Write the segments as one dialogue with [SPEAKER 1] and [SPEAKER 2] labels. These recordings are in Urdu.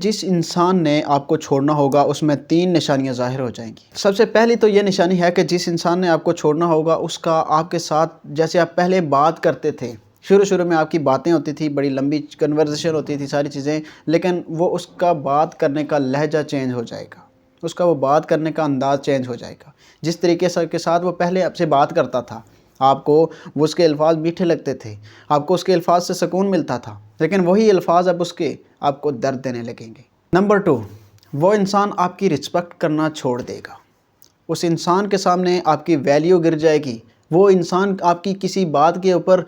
[SPEAKER 1] جس انسان نے آپ کو چھوڑنا ہوگا اس میں 3 نشانیاں ظاہر ہو جائیں گی۔ سب سے پہلی تو یہ نشانی ہے کہ جس انسان نے آپ کو چھوڑنا ہوگا اس کا آپ کے ساتھ جیسے آپ پہلے بات کرتے تھے، شروع میں آپ کی باتیں ہوتی تھی، بڑی لمبی کنورزیشن ہوتی تھی، ساری چیزیں، لیکن وہ اس کا بات کرنے کا لہجہ چینج ہو جائے گا، اس کا وہ بات کرنے کا انداز چینج ہو جائے گا۔ جس طریقے سے کے ساتھ وہ پہلے آپ سے بات کرتا تھا، آپ کو وہ اس کے الفاظ میٹھے لگتے تھے، آپ کو اس کے الفاظ سے سکون ملتا تھا، لیکن وہی الفاظ اب اس کے آپ کو درد دینے لگیں گے۔ نمبر 2، وہ انسان آپ کی رسپیکٹ کرنا چھوڑ دے گا، اس انسان کے سامنے آپ کی ویلیو گر جائے گی، وہ انسان آپ کی کسی بات کے اوپر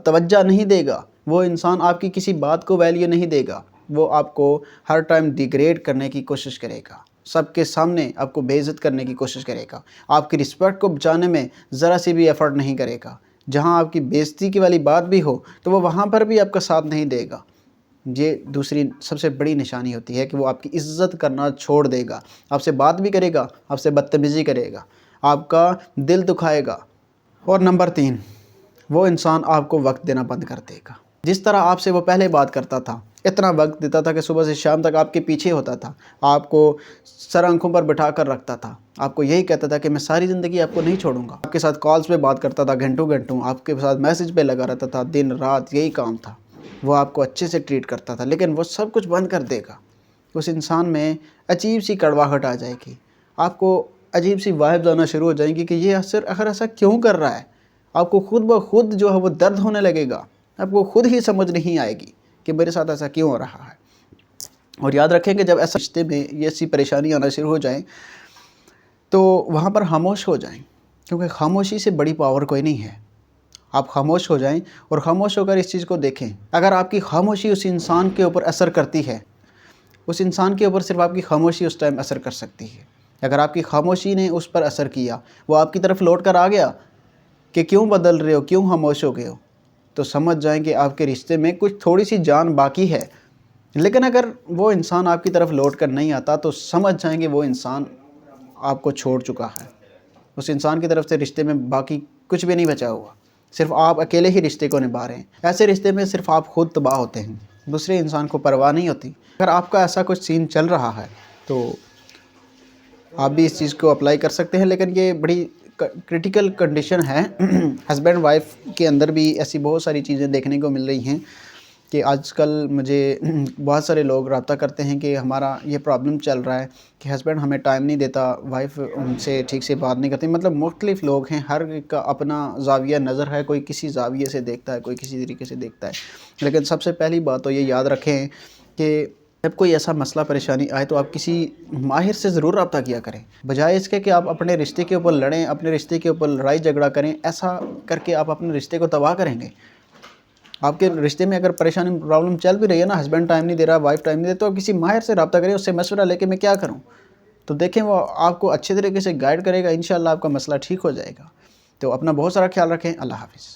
[SPEAKER 1] توجہ نہیں دے گا، وہ انسان آپ کی کسی بات کو ویلیو نہیں دے گا، وہ آپ کو ہر ٹائم ڈیگریڈ کرنے کی کوشش کرے گا، سب کے سامنے آپ کو بے عزت کرنے کی کوشش کرے گا، آپ کی رسپیکٹ کو بچانے میں ذرا سی بھی ایفرٹ نہیں کرے گا۔ جہاں آپ کی بے عزتی کی والی بات بھی ہو تو وہ وہاں پر بھی آپ کا ساتھ نہیں دے گا۔ یہ دوسری سب سے بڑی نشانی ہوتی ہے کہ وہ آپ کی عزت کرنا چھوڑ دے گا، آپ سے بات بھی کرے گا، آپ سے بدتمیزی کرے گا، آپ کا دل دکھائے گا۔ اور نمبر 3، وہ انسان آپ کو وقت دینا بند کر دے گا۔ جس طرح آپ سے وہ پہلے بات کرتا تھا، اتنا وقت دیتا تھا کہ صبح سے شام تک آپ کے پیچھے ہوتا تھا، آپ کو سر آنکھوں پر بٹھا کر رکھتا تھا، آپ کو یہی کہتا تھا کہ میں ساری زندگی آپ کو نہیں چھوڑوں گا، آپ کے ساتھ کالز پہ بات کرتا تھا گھنٹوں، آپ کے ساتھ میسج پہ لگا رہتا تھا، دن رات یہی کام تھا، وہ آپ کو اچھے سے ٹریٹ کرتا تھا، لیکن وہ سب کچھ بند کر دے گا۔ اس انسان میں عجیب سی کڑواہٹ آ جائے گی، آپ کو عجیب سی وائبز آنا شروع ہو جائیں گی کہ یہ آخر ایسا کیوں کر رہا ہے۔ آپ کو خود بخود جو ہے وہ درد ہونے لگے گا، آپ کو خود ہی سمجھ نہیں آئے گی کہ میرے ساتھ ایسا کیوں ہو رہا ہے۔ اور یاد رکھیں کہ جب ایسا رشتے میں یہ ایسی پریشانی آنا شروع ہو جائیں تو وہاں پر خاموش ہو جائیں، کیونکہ خاموشی سے بڑی پاور کوئی نہیں ہے۔ آپ خاموش ہو جائیں اور خاموش ہو کر اس چیز کو دیکھیں۔ اگر آپ کی خاموشی اس انسان کے اوپر اثر کرتی ہے، اس انسان کے اوپر صرف آپ کی خاموشی اس ٹائم اثر کر سکتی ہے۔ اگر آپ کی خاموشی نے اس پر اثر کیا، وہ آپ کی طرف لوٹ کر آ گیا کہ کیوں بدل رہے ہو، کیوں خاموش ہو گئے ہو، تو سمجھ جائیں کہ آپ کے رشتے میں کچھ تھوڑی سی جان باقی ہے۔ لیکن اگر وہ انسان آپ کی طرف لوٹ کر نہیں آتا تو سمجھ جائیں کہ وہ انسان آپ کو چھوڑ چکا ہے، اس انسان کی طرف سے رشتے میں باقی کچھ بھی نہیں بچا ہوا، صرف آپ اکیلے ہی رشتے کو نبھا رہے ہیں۔ ایسے رشتے میں صرف آپ خود تباہ ہوتے ہیں، دوسرے انسان کو پرواہ نہیں ہوتی۔ اگر آپ کا ایسا کچھ سین چل رہا ہے تو آپ بھی اس چیز کو اپلائی کر سکتے ہیں، لیکن یہ بڑی کرٹیکل کنڈیشن ہے۔ ہسبینڈ وائف کے اندر بھی ایسی بہت ساری چیزیں دیکھنے کو مل رہی ہیں کہ آج کل مجھے بہت سارے لوگ رابطہ کرتے ہیں کہ ہمارا یہ پرابلم چل رہا ہے کہ ہسبینڈ ہمیں ٹائم نہیں دیتا، وائف ان سے ٹھیک سے بات نہیں کرتی۔ مطلب مختلف لوگ ہیں، ہر ایک کا اپنا زاویہ نظر ہے، کوئی کسی زاویے سے دیکھتا ہے، کوئی کسی طریقے سے دیکھتا ہے۔ لیکن سب سے پہلی بات تو یہ یاد رکھیں کہ جب کوئی ایسا مسئلہ پریشانی آئے تو آپ کسی ماہر سے ضرور رابطہ کیا کریں، بجائے اس کے کہ آپ اپنے رشتے کے اوپر لڑیں، اپنے رشتے کے اوپر لڑائی جھگڑا کریں۔ ایسا کر کے آپ اپنے رشتے کو تباہ کریں گے۔ آپ کے رشتے میں اگر پریشانی پرابلم چل بھی رہی ہے نا، ہسبینڈ ٹائم نہیں دے رہا، وائف ٹائم نہیں دے رہا، تو کسی ماہر سے رابطہ کریں، اس سے مشورہ لے کے میں کیا کروں، تو دیکھیں وہ آپ کو اچھے طریقے سے گائیڈ کرے گا، انشاءاللہ آپ کا مسئلہ ٹھیک ہو جائے گا۔ تو اپنا بہت سارا خیال رکھیں۔ اللہ حافظ۔